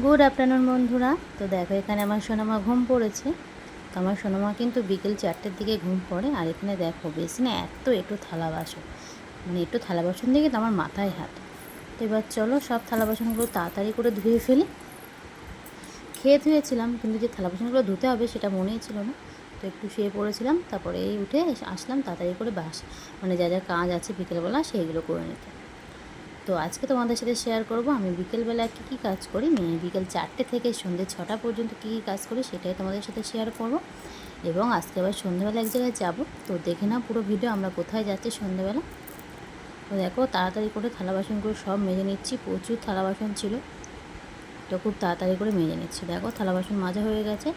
Good afternoon বন্ধুরা। তো দেখো এখানে আমার সোনামা ঘুম পড়েছে। তো আমার সোনামা কিন্তু বিকেল 4টের দিকে ঘুম পড়ে। আর এখানে দেখো বেশি না একটু থালা বাসন, মানে একটু থালা বাসন দেখে তো আমার মাথায় হাত। তো এবার চলো সব থালা বাসনগুলো তাড়াতাড়ি করে ধুয়ে ফেলি। খেয়ে ধুয়েছিলাম কিন্তু যে থালা বাসনগুলো ধুতে হবে সেটা মনেই ছিল না। তো একটু শুয়ে পড়েছিলাম, তারপরে এই উঠে আসলাম তাড়াতাড়ি করে মানে যা যা কাজ আছে বিকেলবেলা সেইগুলো করে নিতে। তো আজকে তোমাদের সাথে শেয়ার করব আমি বিকেলবেলা কী কাজ করি, বিকেল 4টে থেকে সন্ধ্যে 6টা পর্যন্ত কী কাজ করি সেটাই তোমাদের সাথে শেয়ার করব। এবং আজকে আবার সন্ধ্যেবেলা এক জায়গায় যাব, তো দেখে নাও পুরো ভিডিও আমরা কোথায় যাচ্ছি সন্ধ্যেবেলা। তো দেখো তাড়াতাড়ি করে থালা বাসনগুলো সব মেজে নিচ্ছি, প্রচুর থালা বাসন ছিল, তো খুব তাড়াতাড়ি করে মেজে নিচ্ছি। দেখো থালা বাসন মাজা হয়ে গেছে।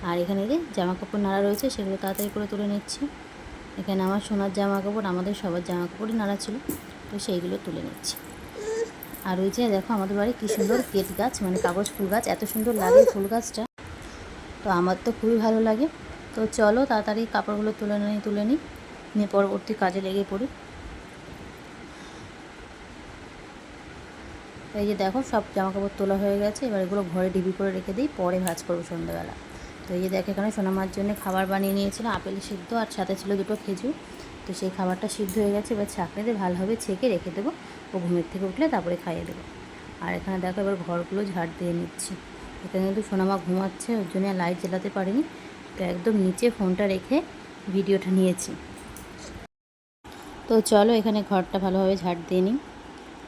আর এখানে যে জামা কাপড় নাড়া রয়েছে সেগুলো তাড়াতাড়ি করে তুলে নিচ্ছি। এখানে আমার সোনার জামা কাপড়, আমাদের সবার জামা কাপড়ই নাড়া ছিল, তো সেইগুলো তুলে নিচ্ছি। আর ওই যে দেখো আমাদের বাড়ি কী সুন্দর কেট গাছ, মানে কাগজ ফুল গাছ, এত সুন্দর লাগে ফুল গাছটা, তো আমার তো খুবই ভালো লাগে। তো চলো তাড়াতাড়ি কাপড়গুলো তুলে নিয়ে পরবর্তী কাজে লেগে পড়ি। এই যে দেখো সব জামা কাপড় তোলা হয়ে গেছে, এবার এগুলো ঘরে ডিবি করে রেখে দিই, পরে ভাঁজ করবো সন্ধ্যাবেলা। তো এই যে দেখো এখানে সোনামার জন্য খাবার বানিয়ে নিয়েছিলাম, আপেল সিদ্ধ আর সাথে ছিল 2টো খেজুর। তো সেই খাবারটা সিদ্ধ হয়ে গেছে, এবার ছাঁকনিতে ভালোভাবে ছেঁকে রেখে দেবো, ও ঘুমের থেকে উঠলে তারপরে খাইয়ে দেবো। আর এখানে দেখো এবার ঘরগুলো ঝাড় দিয়ে নিচ্ছি। এখানে কিন্তু সোনামা ঘুমাচ্ছে, ওর জন্য লাইট জ্বালাতে পারিনি, তো একদম নিচে ফোনটা রেখে ভিডিওটা নিয়েছি। তো চলো এখানে ঘরটা ভালোভাবে ঝাড় দিয়ে নিই,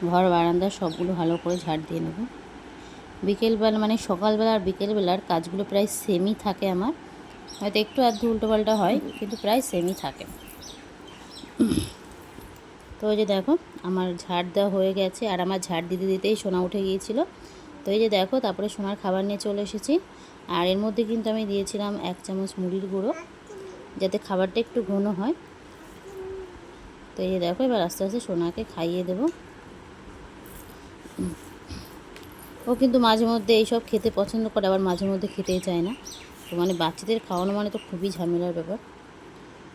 ঘর বারান্দা সবগুলো ভালো করে ঝাড় দিয়ে নেব। বিকেলবেলা মানে সকালবেলা আর বিকেলবেলার কাজগুলো প্রায় সেমই থাকে আমার, হয়তো একটু আধটু উল্টোপাল্টা হয় কিন্তু প্রায় সেমই থাকে। তো এই যে দেখো আমার ঝাড় দেওয়া হয়ে গেছে, আর আমার ঝাড় দিতে দিতেই সোনা উঠে গিয়েছিলো। তো এই যে দেখো তারপরে সোনার খাবার নিয়ে চলে এসেছি। আর এর মধ্যে কিন্তু আমি দিয়েছিলাম 1 চামচ মুড়ির গুঁড়ো, যাতে খাবারটা একটু ঘন হয়। তো এই যে দেখো এবার আস্তে আস্তে সোনাকে খাইয়ে দেবো। ও কিন্তু মাঝে মধ্যে এইসব খেতে পছন্দ করে, আবার মাঝে মধ্যে খেতেই চায় না। তো মানে বাচ্চাদের খাওয়ানো মানে তো খুবই ঝামেলার ব্যাপার।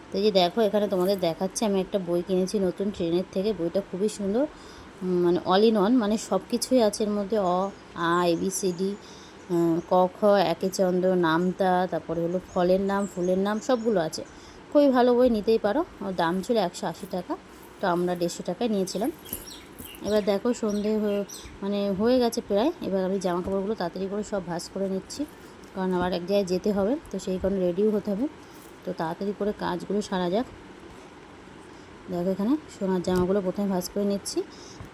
তো এই যে দেখো এখানে তোমাদের দেখাচ্ছে আমি একটা বই কিনেছি নতুন ট্রেনের থেকে, বইটা খুবই সুন্দর, মানে অল ইন ওয়ান, মানে সব কিছুই আছে এর মধ্যে, আ ABCD, ক খ একে চন্দ্র নামতা, তারপরে হলো ফলের নাম ফুলের নাম সবগুলো আছে। খুবই ভালো বই, নিতেই পারো। ওর দাম ছিল 180 টাকা, তো আমরা 150 টাকায় নিয়েছিলাম। এবার দেখো সন্ধে হয়ে গেছে প্রায়, এবার আমি জামা কাপড়গুলো তাড়াতাড়ি করে সব ভাঁজ করে নিচ্ছি, কারণ আবার এক জায়গায় যেতে হবে, তো সেই কারণে রেডিও হতে হবে। তো তাড়াতাড়ি করে কাজগুলো সারা যাক। দেখো এখানে সোনার জামাগুলো প্রথমে ভাঁজ করে নিচ্ছি,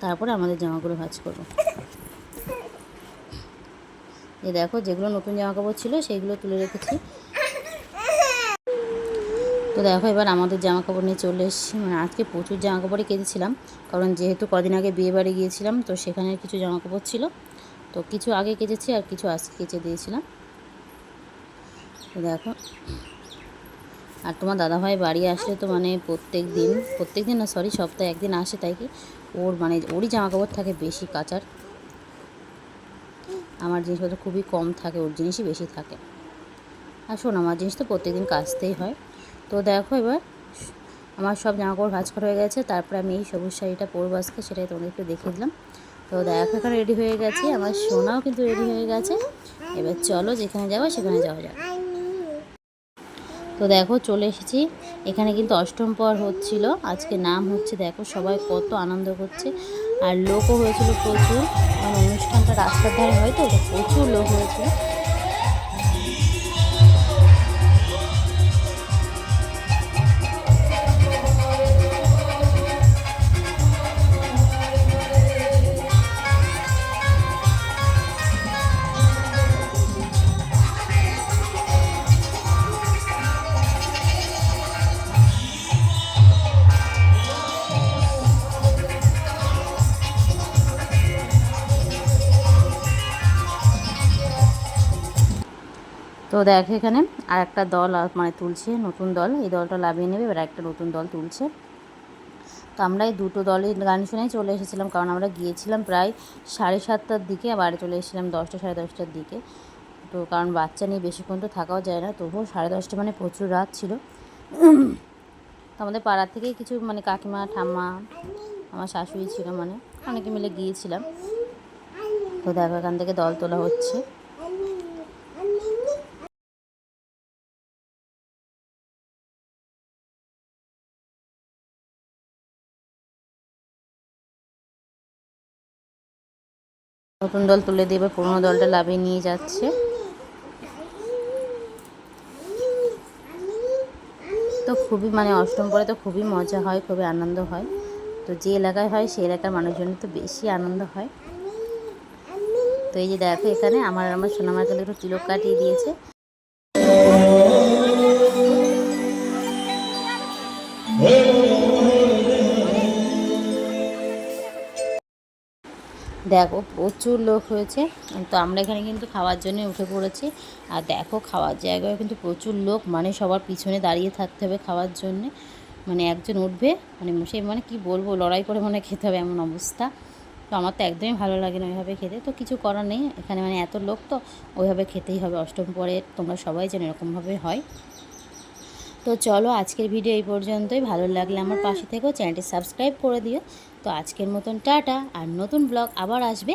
তারপরে আমাদের জামাগুলো ভাঁজ করবো। এই দেখো যেগুলো নতুন জামা কাপড় ছিল সেইগুলো তুলে রেখেছি। তো দেখো এবার আমাদের জামা কাপড় নিয়ে চলে এসেছি, মানে আজকে প্রচুর জামা কাপড়ই কেচেছিলাম, কারণ যেহেতু কদিন আগে বিয়ে বাড়ি গিয়েছিলাম, তো সেখানে কিছু জামা কাপড় ছিল, তো কিছু আগে কেচেছি আর কিছু আজকে কেচে দিয়েছিলাম। তো দেখো, আর তোমার দাদাভাই বাড়ি আসলে তো মানে প্রত্যেক দিন না, সরি, সপ্তাহে একদিন আসে, তাই কি ওরই জামা কাপড় থাকে বেশি কাচার, আমার জিনিসপত্র খুবই কম থাকে, ওর জিনিসই বেশি থাকে। আর শোন, আমার জিনিস তো প্রত্যেকদিন কাচতেই হয়। তো দেখো এবার আমার সব জামাকাপড় ভাঁজ করা হয়ে গেছে, তারপরে আমি এই সবুজ শাড়িটা পরবো আজকে, সেটাই তোমাদেরকে দেখিয়ে দিলাম। তো দেখো এখানে রেডি হয়ে গেছে, আমার সোনাও কিন্তু রেডি হয়ে গেছে। এবার চলো যেখানে যাবো সেখানে যাওয়া যাক। তো দেখো চলে এসেছি, এখানে কিন্তু অষ্টম প্রহর হচ্ছিল, আজকে নাম হচ্ছে, দেখো সবাই কত আনন্দ করছে, আর লোকও হয়েছিল প্রচুর, কারণ অনুষ্ঠানটা রাস্তার ধারে হয়, তো প্রচুর লোক হয়েছিল। তো দেখো এখানে আর একটা দল মানে তুলছে, নতুন দল, এই দলটা লাভিয়ে নেবে, এবার একটা নতুন দল তুলছে। তো আমরা এই দুটো দলের গান শুনেই চলে এসেছিলাম, কারণ আমরা গিয়েছিলাম প্রায় 7:30টার দিকে, বাড়ি চলে এসেছিলাম 10টা 10:30টার দিকে। তো কারণ বাচ্চা নিয়ে বেশিক্ষণ তো থাকাও যায় না, তবুও 10:30 মানে প্রচুর রাত ছিল। তো আমাদের পাড়ার থেকেই কিছু মানে কাকিমা ঠাম্মা আমার শাশুড়ি ছিল, মানে অনেকে মিলে গিয়েছিলাম। তো দেখো এখান থেকে দল তোলা হচ্ছে। নতুন দল তুলে দিয়ে এবার পুরোনো দলটা লাভিয়ে নিয়ে যাচ্ছে। তো খুবই মানে অষ্টম পরে তো খুবই মজা হয়, খুবই আনন্দ হয়। তো যে এলাকায় হয় সেই এলাকার মানুষজনের তো বেশি আনন্দ হয়। তো এই যে দেখো এখানে আমার সোনামার কিন্তু একটু তিলক কাটিয়ে দিয়েছে। দেখো প্রচুর লোক হয়েছে। তো আমরা এখানে কিন্তু খাওয়ার জন্য উঠে পড়েছি। আর দেখো খাওয়ার জায়গায় কিন্তু প্রচুর লোক, মানে সবার পিছনে দাঁড়িয়ে থাকতে হবে খাওয়ার জন্যে। মানে একজন উঠবে মানে সে মানে কি বলবো, লড়াই করে মানে খেতে হবে এমন অবস্থা। তো আমার তো একদমই ভালো লাগে না ওইভাবে খেতে। তো কিছু করার নেই, এখানে মানে এত লোক তো ওইভাবে খেতেই হবে। অষ্টম পরে তোমরা সবাই যেন এরকমভাবে হয়। তো চলো আজকের ভিডিও এই পর্যন্তই। ভালো লাগলে আমার পাশে থেকেও চ্যানেলটি সাবস্ক্রাইব করে দিও। তো আজকের মতন টাটা, আর নতুন ব্লগ আবার আসবে